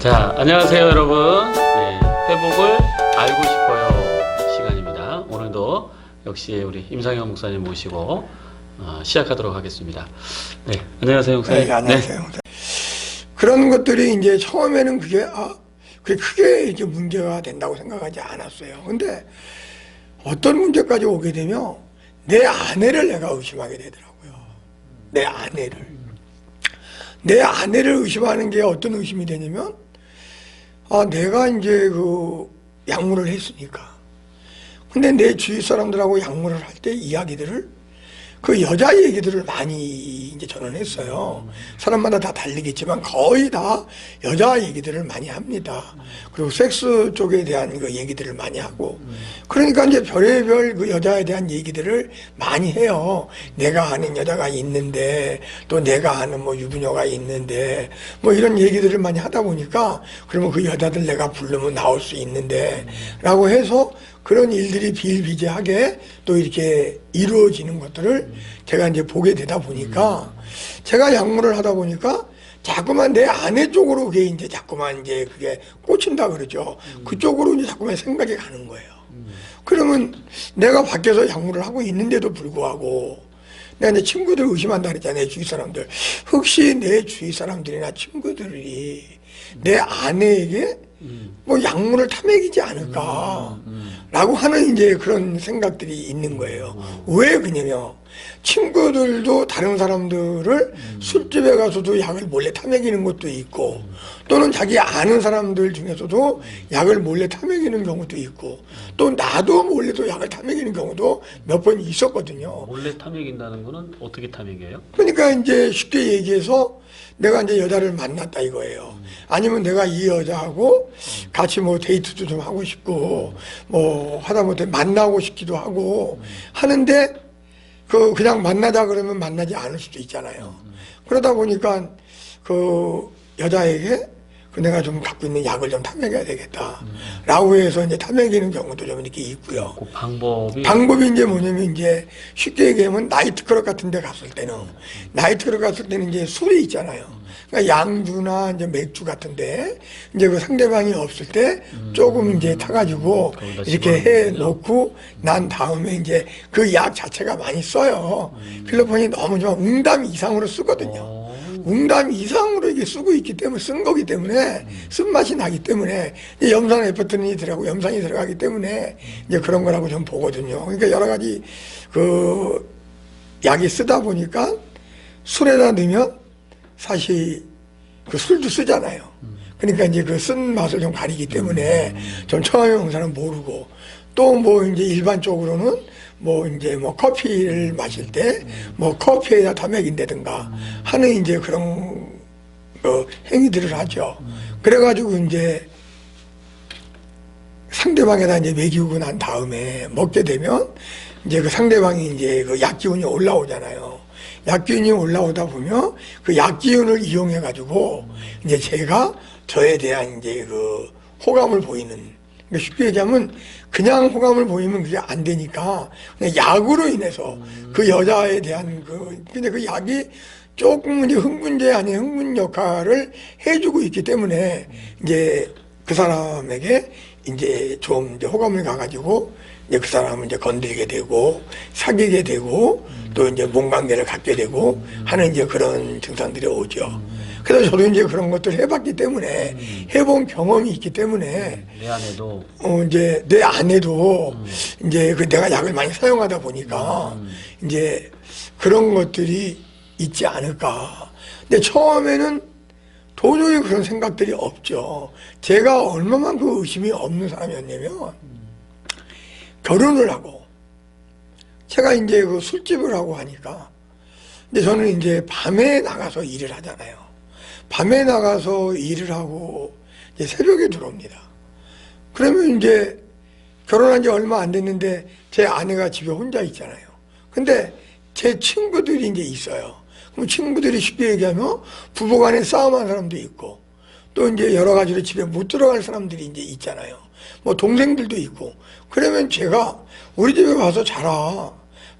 자, 안녕하세요 여러분. 네, 회복을 알고 싶어요 시간입니다. 오늘도 역시 우리 임상현 목사님 모시고 시작하도록 하겠습니다. 네, 안녕하세요 목사님. 네, 안녕하세요. 네. 그런 것들이 이제 처음에는 그게 크게 이제 문제가 된다고 생각하지 않았어요. 근데 어떤 문제까지 오게 되면 내 아내를 내가 의심하게 되더라고요. 내 아내를 의심하는 게 어떤 의심이 되냐면, 내가 이제 약물을 했으니까. 근데 내 주위 사람들하고 약물을 할 때 이야기들을, 그 여자 얘기들을 많이 이제 저는 했어요. 사람마다 다 다르겠지만 거의 다 여자 얘기들을 많이 합니다. 그리고 섹스 쪽에 대한 그 얘기들을 많이 하고. 그러니까 이제 별의별 그 여자에 대한 얘기들을 많이 해요. 내가 아는 여자가 있는데, 또 내가 아는 뭐 유부녀가 있는데, 뭐 이런 얘기들을 많이 하다 보니까, 그러면 그 여자들 내가 부르면 나올 수 있는데, 라고 해서 그런 일들이 비일비재하게 또 이렇게 이루어지는 것들을 제가 이제 보게 되다 보니까, 제가 약물을 하다 보니까 자꾸만 내 아내 쪽으로 그게 이제 자꾸만 이제 그게 꽂힌다 그러죠. 그쪽으로 이제 자꾸만 생각이 가는 거예요. 그러면 내가 밖에서 약물을 하고 있는데도 불구하고 내가 내 친구들 의심한다 그랬잖아요. 내 주위 사람들. 혹시 내 주위 사람들이나 친구들이 내 아내에게 뭐 약물을 탐해기지 않을까 라고 하는 이제 그런 생각들이 있는 거예요. 왜 그러냐면 친구들도 다른 사람들을 술집에 가서도 약을 몰래 탐해기는 것도 있고, 또는 자기 아는 사람들 중에서도 약을 몰래 탐해기는 경우도 있고, 또 나도 몰래도 약을 탐해기는 경우도 몇 번 있었거든요. 몰래 탐욕인다는 거는 어떻게 탐욕이에요? 그러니까 이제 쉽게 얘기해서 내가 이제 여자를 만났다 이거예요. 아니면 내가 이 여자하고 같이 뭐 데이트도 좀 하고 싶고, 뭐 하다못해 만나고 싶기도 하고 하는데, 그냥 만나자 그러면 만나지 않을 수도 있잖아요. 그러다 보니까 그 여자에게 내가 좀 갖고 있는 약을 좀 탐내겨야 되겠다. 라고 해서 이제 탐내기는 경우도 좀 이렇게 있고요. 그 방법이 이제 뭐냐면 이제 쉽게 얘기하면 나이트클럽 같은 데 갔을 때는, 나이트클럽 갔을 때는 이제 술이 있잖아요. 그러니까 양주나 이제 맥주 같은데 이제 그 상대방이 없을 때 조금 이제 타가지고 이렇게 해 놓고 난 다음에 이제 그 약 자체가 많이 써요. 필로폰이 너무 좀 웅담 이상으로 쓰거든요. 웅담 이상으로 이게 쓰고 있기 때문에, 쓴 거기 때문에, 쓴맛이 나기 때문에, 이제 염산 에페트린이 들어가고 염산이 들어가기 때문에 이제 그런 거라고 좀 보거든요. 그러니까 여러 가지 그 약이 쓰다 보니까 술에다 넣으면 사실 그 술도 쓰잖아요. 그러니까 이제 그 쓴 맛을 좀 가리기 때문에 좀 처음에 온 사람은 모르고, 또 뭐 이제 일반적으로는 뭐 이제 뭐 커피를 마실 때 뭐 커피에다 탐맥인다든가 하는 이제 그런 행위들을 하죠. 그래가지고 이제 상대방에다 이제 먹이고 난 다음에 먹게 되면 이제 그 상대방이 이제 그 약기운이 올라오잖아요. 약기운이 올라오다 보면 그 약기운을 이용해 가지고 이제 제가 저에 대한 이제 그 호감을 보이는, 그러니까 쉽게 얘기하면 그냥 호감을 보이면 그게 안 되니까 그냥 약으로 인해서 그 여자에 대한 근데 그 약이 조금 이제 흥분제 아닌 흥분 역할을 해주고 있기 때문에 이제 그 사람에게 이제 좀 이제 호감을 가가지고 이제 그 사람을 이제 건드리게 되고 사귀게 되고 또 이제 몸관계를 갖게 되고 하는 이제 그런 증상들이 오죠. 그래서 저도 이제 그런 것들을 해봤기 때문에, 해본 경험이 있기 때문에, 내 아내도 이제 내 아내도 이제 내가 약을 많이 사용하다 보니까 이제 그런 것들이 있지 않을까. 근데 처음에는 도저히 그런 생각들이 없죠. 제가 얼마만큼 의심이 없는 사람이었냐면, 결혼을 하고, 제가 이제 그 술집을 하고 하니까, 근데 저는 이제 밤에 나가서 일을 하잖아요. 밤에 나가서 일을 하고 이제 새벽에 들어옵니다. 그러면 이제 결혼한 지 얼마 안 됐는데 제 아내가 집에 혼자 있잖아요. 근데 제 친구들이 이제 있어요. 그럼 친구들이 쉽게 얘기하면 부부간에 싸움하는 사람도 있고, 또 이제 여러 가지로 집에 못 들어갈 사람들이 이제 있잖아요. 뭐 동생들도 있고. 그러면 제가 우리 집에 와서 자라.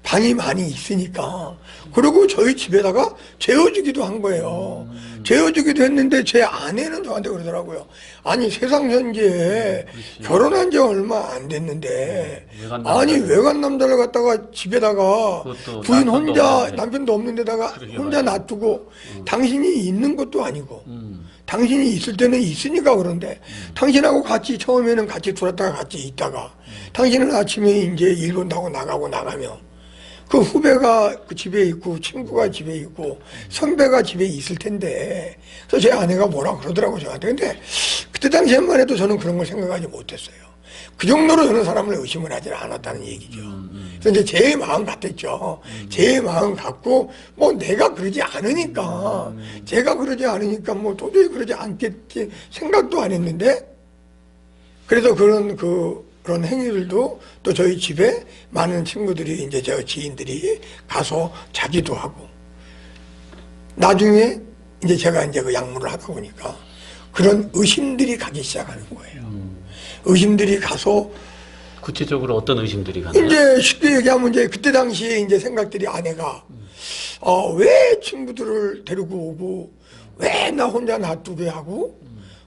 방이 많이 있으니까. 그리고 저희 집에다가 재워주기도 한 거예요. 재워주기도 했는데 제 아내는 저한테 그러더라고요. 아니 세상 현재에 그렇지. 결혼한 지 얼마 안 됐는데 외간 아니 남자를. 외간 남자를 갖다가 집에다가 그것도 부인 남편도 혼자 없는데. 남편도 없는 데다가 그러게 혼자 말이야. 놔두고 당신이 있는 것도 아니고 음. 당신이 있을 때는 있으니까 그런데 당신하고 같이 처음에는 같이 들었다가 같이 있다가 당신은 아침에 이제 일본 타고 나가면 그 후배가 그 집에 있고 친구가 집에 있고 선배가 집에 있을 텐데 그래서 제 아내가 뭐라 그러더라고요 저한테. 근데 그때 당시에만 해도 저는 그런 걸 생각하지 못했어요. 그 정도로 저는 사람을 의심을 하지 않았다는 얘기죠. 그래서 이제 제 마음 같았죠. 제 마음 같고 뭐 내가 그러지 않으니까 제가 그러지 않으니까 뭐 도저히 그러지 않겠지 생각도 안 했는데 그래서 그런 행위들도 또 저희 집에 많은 친구들이 이제 저 지인들이 가서 자기도 하고 나중에 이제 제가 이제 그 약물을 하다 보니까 그런 의심들이 가기 시작하는 거예요. 의심들이 가서 구체적으로 어떤 의심들이 가나요? 이제 쉽게 얘기하면 이제 그때 당시에 이제 생각들이 아내가 왜 친구들을 데리고 오고 왜 나 혼자 놔두게 하고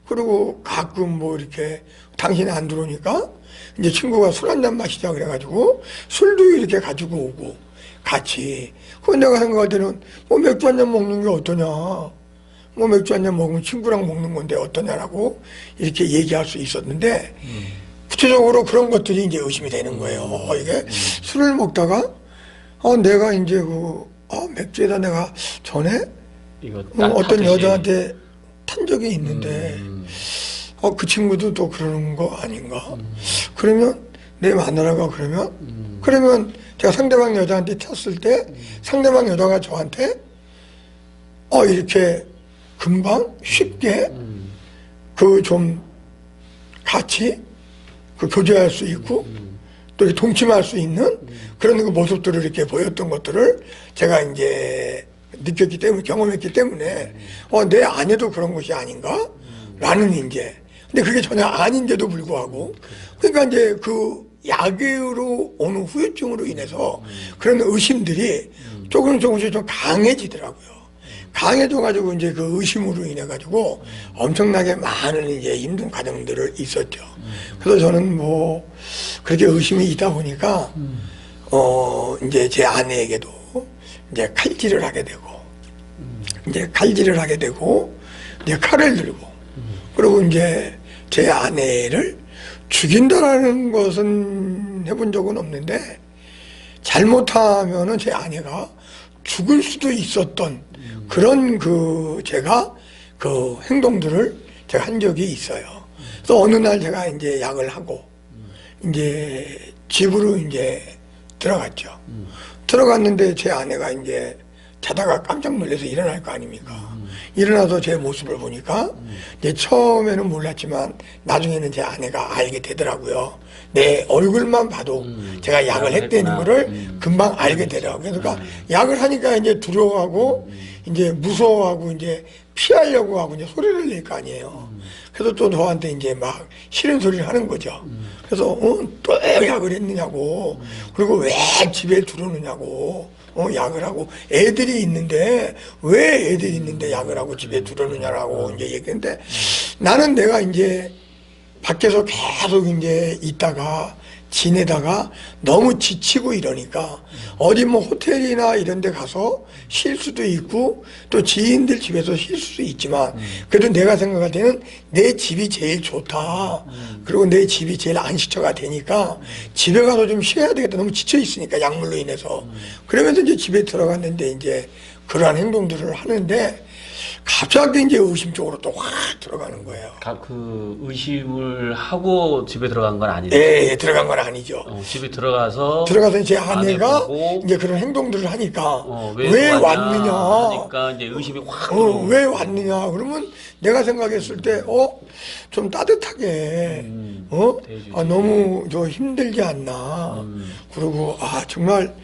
그리고 가끔 뭐 이렇게 당신이 안 들어오니까 이제 친구가 술 한잔 마시자 그래가지고 술도 이렇게 가지고 오고 같이. 그건 내가 생각할 때는 뭐 맥주 한잔 먹는 게 어떠냐. 뭐 맥주 한잔 먹으면 친구랑 먹는 건데 어떠냐라고 이렇게 얘기할 수 있었는데 구체적으로 그런 것들이 이제 의심이 되는 거예요. 이게 술을 먹다가 내가 이제 맥주에다 내가 전에 이거 어떤 타듯이. 여자한테 탄 적이 있는데 그 친구도 또 그러는 거 아닌가? 그러면 내 마누라가 그러면 제가 상대방 여자한테 쳤을 때 상대방 여자가 저한테 이렇게 금방 쉽게 그 좀 같이 그 교제할 수 있고 또 이렇게 동침할 수 있는 그런 그 모습들을 이렇게 보였던 것들을 제가 이제 느꼈기 때문에 경험했기 때문에 내 아내도 그런 것이 아닌가? 라는 이제 근데 그게 전혀 아닌데도 불구하고 그러니까 이제 그 약으로 오는 후유증으로 인해서 그런 의심들이 조금씩 좀 강해지더라고요. 강해져가지고 이제 그 의심으로 인해가지고 엄청나게 많은 이제 힘든 과정들을 있었죠. 그래서 저는 뭐 그렇게 의심이 있다 보니까 이제 제 아내에게도 이제 칼질을 하게 되고 이제 칼을 들고 그리고 이제 제 아내를 죽인다라는 것은 해본 적은 없는데 잘못하면은 제 아내가 죽을 수도 있었던 그런 제가 그 행동들을 제가 한 적이 있어요. 그래서 어느 날 제가 이제 약을 하고 이제 집으로 이제 들어갔죠. 들어갔는데 제 아내가 이제 자다가 깜짝 놀라서 일어날 거 아닙니까? 일어나서 제 모습을 보니까 이제 처음에는 몰랐지만 나중에는 제 아내가 알게 되더라고요. 내 얼굴만 봐도 제가 약을 했다는 거를 금방 알게 되더라고요. 그러니까 약을 하니까 이제 두려워하고 이제 무서워하고 이제 피하려고 하고 이제 소리를 낼 거 아니에요. 그래서 또 저한테 이제 막 싫은 소리를 하는 거죠. 그래서 또 약을 했느냐고 그리고 왜 집에 들어오느냐고 약을 하고 애들이 있는데 왜 애들이 있는데 약을 하고 집에 들어오느냐라고 이제 얘기했는데 나는 내가 이제 밖에서 계속 이제 있다가 지내다가 너무 지치고 이러니까 어디 뭐 호텔이나 이런 데 가서 쉴 수도 있고 또 지인들 집에서 쉴 수도 있지만 그래도 내가 생각할 때는 내 집이 제일 좋다. 그리고 내 집이 제일 안식처가 되니까 집에 가서 좀 쉬어야 되겠다. 너무 지쳐 있으니까 약물로 인해서. 그러면서 이제 집에 들어갔는데 이제 그러한 행동들을 하는데 갑자기 이제 의심 쪽으로 또 확 들어가는 거예요. 그 의심을 하고 집에 들어간 건 아니네. 예, 들어간 건 아니죠. 집에 들어가서 제 아내가 아내 보고 이제 그런 행동들을 하니까 왜 왜 왔냐 왔느냐. 하니까 이제 의심이 확 들어오고. 왜 왔느냐. 그러면 내가 생각했을 때, 좀 따뜻하게, 너무 힘들지 않나. 그리고, 정말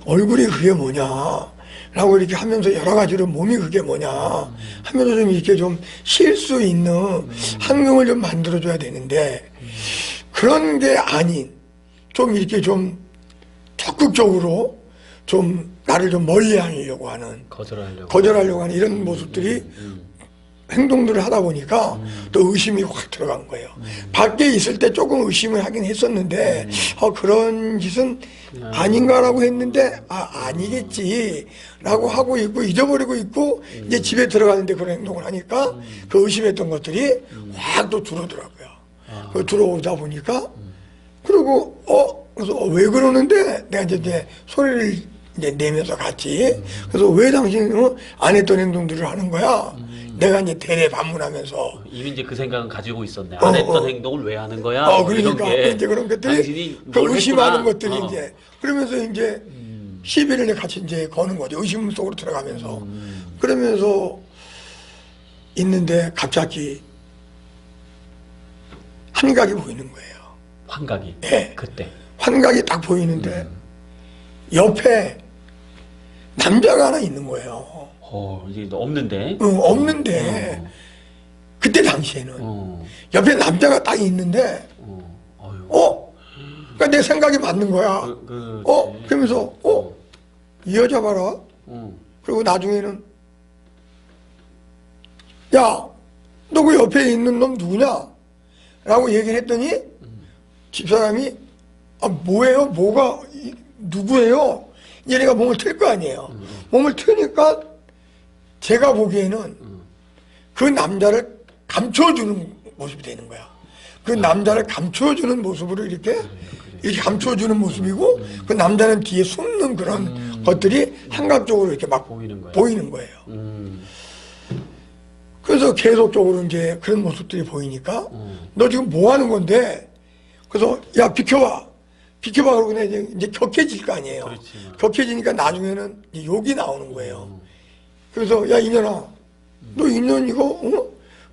얼굴이 그게 뭐냐. 라고 이렇게 하면서 여러 가지로 몸이 그게 뭐냐. 하면서 좀 이렇게 좀 쉴 수 있는 환경을 좀 만들어줘야 되는데, 그런 게 아닌, 좀 이렇게 좀 적극적으로 좀 나를 좀 멀리 하려고 하는 거절하려고 하는 이런 모습들이 행동들을 하다 보니까 또 의심이 확 들어간 거예요. 밖에 있을 때 조금 의심을 하긴 했었는데 그런 짓은 아닌가라고 했는데 아니겠지라고 하고 있고 잊어버리고 있고 이제 집에 들어가는데 그런 행동을 하니까 그 의심했던 것들이 확 또 들어오더라고요. 그 들어오다 보니까 그리고 그래서 왜 그러는데 내가 이제 소리를 이제 내면서 갔지. 그래서 왜 당신은 안 했던 행동들을 하는 거야? 내가 이제 대래 반문하면서 이미 이제 그 생각은 가지고 있었네. 안 했던 행동을 왜 하는 거야? 뭐 그러니까 이런 게 이제 그런 것들이 당신이 그 뭘 의심하는 했구나. 것들이 이제 그러면서 이제 시비를 같이 이제 거는 거죠. 의심 속으로 들어가면서 그러면서 있는데 갑자기 환각이 보이는 거예요. 환각이. 네. 그때. 환각이 딱 보이는데 옆에 남자가 하나 있는 거예요. 이제 없는데. 없는데 그때 당시에는 옆에 남자가 딱 있는데 그러니까 내 생각이 맞는 거야. 그러면서 이 여자 봐라. 그리고 나중에는 야, 너 그 옆에 있는 놈 누구냐? 라고 얘기를 했더니 집사람이 뭐예요? 뭐가 누구예요? 얘네가 몸을 틀 거 아니에요. 몸을 트니까 제가 보기에는 그 남자를 감춰주는 모습이 되는 거야. 그 남자를 감춰주는 모습으로 이렇게 감춰주는 모습이고 그 남자는 뒤에 숨는 그런 것들이 환각적으로 이렇게 막 보이는 거예요. 그래서 계속적으로 이제 그런 모습들이 보이니까 너 지금 뭐 하는 건데? 그래서 야 비켜봐. 비켜봐 그러고 이제 격해질 거 아니에요. 그렇지. 격해지니까 나중에는 이제 욕이 나오는 거예요. 그래서 야 이년아 너 이년 이거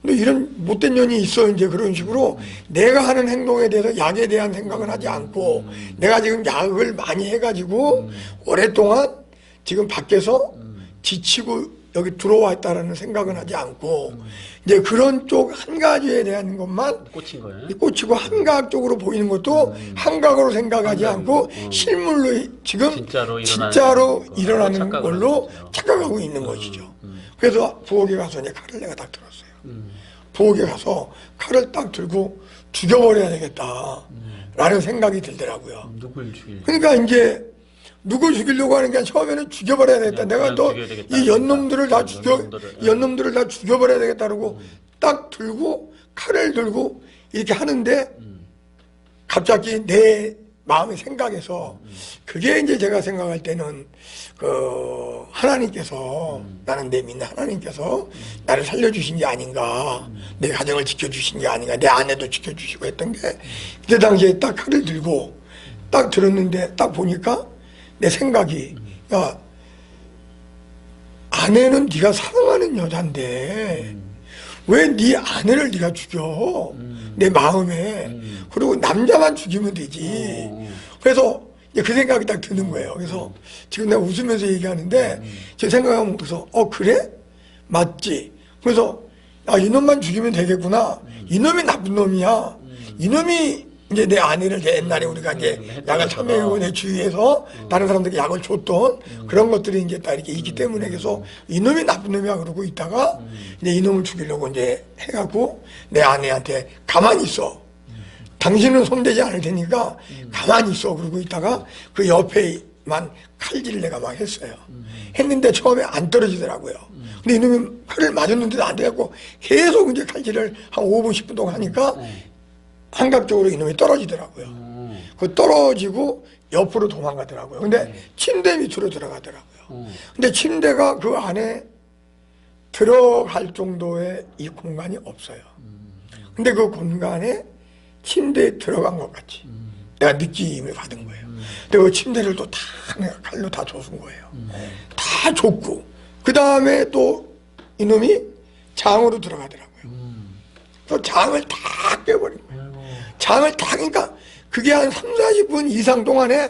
너 이런 못된 년이 있어 이제 그런 식으로 내가 하는 행동에 대해서 약에 대한 생각은 하지 않고 내가 지금 약을 많이 해가지고 오랫동안 지금 밖에서 지치고 여기 들어와 있다라는 생각은 하지 않고 이제 그런 쪽 한 가지에 대한 것만 꽂힌 거예요. 꽂히고 환각적으로 보이는 것도 환각으로 생각하지 않고 실물로 지금 진짜로 일어나는 걸로 착각하고 있는 것이죠. 그래서 부엌에 가서 이제 칼을 내가 딱 들었어요. 부엌에 가서 칼을 딱 들고 죽여버려야 되겠다라는 생각이 들더라고요. 누굴 죽일? 그러니까 이제 누굴 죽이려고 하는 게 아니라 처음에는 죽여버려야 되겠다. 내가 또 이 연놈들을 다 연놈들을 다 죽여버려야 되겠다. 그러고 딱 들고 칼을 들고 이렇게 하는데 갑자기 내 마음의 생각에서 그게 이제 제가 생각할 때는 그 하나님께서 나는 내 믿는 하나님께서 나를 살려주신 게 아닌가 내 가정을 지켜주신 게 아닌가 내 아내도 지켜주시고 했던 게 그때 당시에 딱 칼을 들고 딱 들었는데 딱 보니까 내 생각이 야 아내는 네가 사랑하는 여잔데 왜 네 아내를 네가 죽여 내 마음에 그리고 남자만 죽이면 되지 그래서 이제 그 생각이 딱 드는 거예요. 그래서 지금 내가 웃으면서 얘기하는데 제 생각하면 그래서 그래? 맞지? 그래서 이놈만 죽이면 되겠구나. 이놈이 나쁜 놈이야. 이놈이 이제 내 아내를 옛날에 우리가 이제 약을 참여하고 내 주위에서 다른 사람들에게 약을 줬던 그런 것들이 이제 다 이렇게 있기 때문에 그래서 이놈이 나쁜 놈이야 그러고 있다가 이제 이놈을 죽이려고 이제 해갖고 내 아내한테 가만히 있어. 당신은 손대지 않을 테니까 가만히 있어 그러고 있다가 그 옆에만 칼질을 내가 막 했어요. 했는데 처음에 안 떨어지더라고요. 근데 이놈이 칼을 맞았는데도 안 돼갖고 계속 이제 칼질을 한 5분 10분 동안 하니까 환각적으로 이놈이 떨어지더라고요. 그 떨어지고 옆으로 도망가더라고요. 근데 침대 밑으로 들어가더라고요. 근데 침대가 그 안에 들어갈 정도의 이 공간이 없어요. 근데 그 공간에 침대에 들어간 것 같이 내가 느낌을 받은 거예요. 근데 그 침대를 또 다 내가 칼로 다 줬은 거예요. 다 줬고 그 다음에 또 이놈이 장으로 들어가더라고요. 또 장을 다 깨버린 거예요. 장을 다 그러니까 그게 한 30-40분 이상 동안에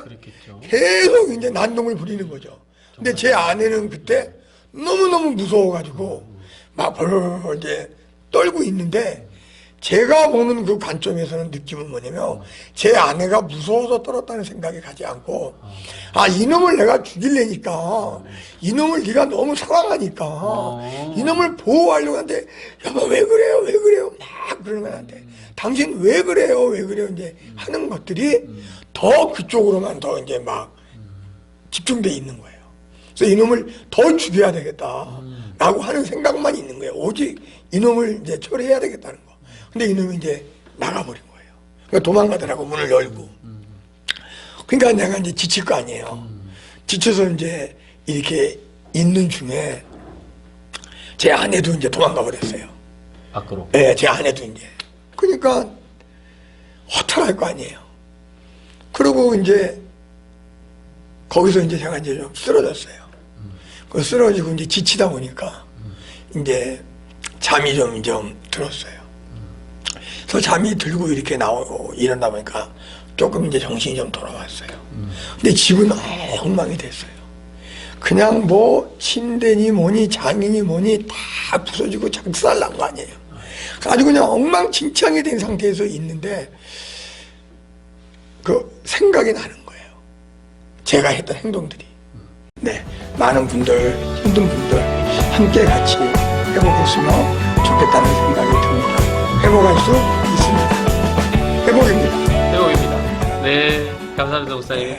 계속 이제 난동을 부리는 거죠. 근데 제 아내는 그때 너무너무 무서워가지고 막 벌벌 이제 떨고 있는데 제가 보는 그 관점에서는 느낌은 뭐냐면 제 아내가 무서워서 떨었다는 생각이 가지 않고 아 이놈을 내가 죽일래니까 이놈을 네가 너무 사랑하니까 이놈을 보호하려고 하는데 여보 왜 그래요 왜 그래요 막 그러는 거야 나한테 당신 왜 그래요 왜 그래요 이제 하는 것들이 더 그쪽으로만 더 이제 막 집중돼 있는 거예요. 그래서 이놈을 더 죽여야 되겠다라고 하는 생각만 있는 거예요. 오직 이놈을 이제 처리해야 되겠다는 거. 근데 이놈이 이제 나가버린 거예요. 그러니까 도망가더라고 문을 열고. 그러니까 내가 이제 지칠 거 아니에요. 지쳐서 이제 이렇게 있는 중에 제 아내도 이제 도망가 버렸어요. 밖으로. 예, 제 아내도 이제. 그러니까 허탈할 거 아니에요. 그리고 이제 거기서 이제 제가 이제 좀 쓰러졌어요. 그 쓰러지고 이제 지치다 보니까 이제 잠이 좀 들었어요. 그래서 잠이 들고 이렇게 나오고 이러다 보니까 조금 이제 정신이 좀 돌아왔어요. 근데 집은 엉망이 됐어요. 그냥 뭐 침대니 뭐니 장인이 뭐니 다 부서지고 작살 난 거 아니에요. 아주 그냥 엉망진창이 된 상태에서 있는데 그 생각이 나는 거예요. 제가 했던 행동들이. 네, 많은 분들, 힘든 분들 함께 같이 회복했으면 좋겠다는 생각이 듭니다. 회복할 수 있습니다. 회복입니다. 회복입니다. 네, 감사합니다, 목사님.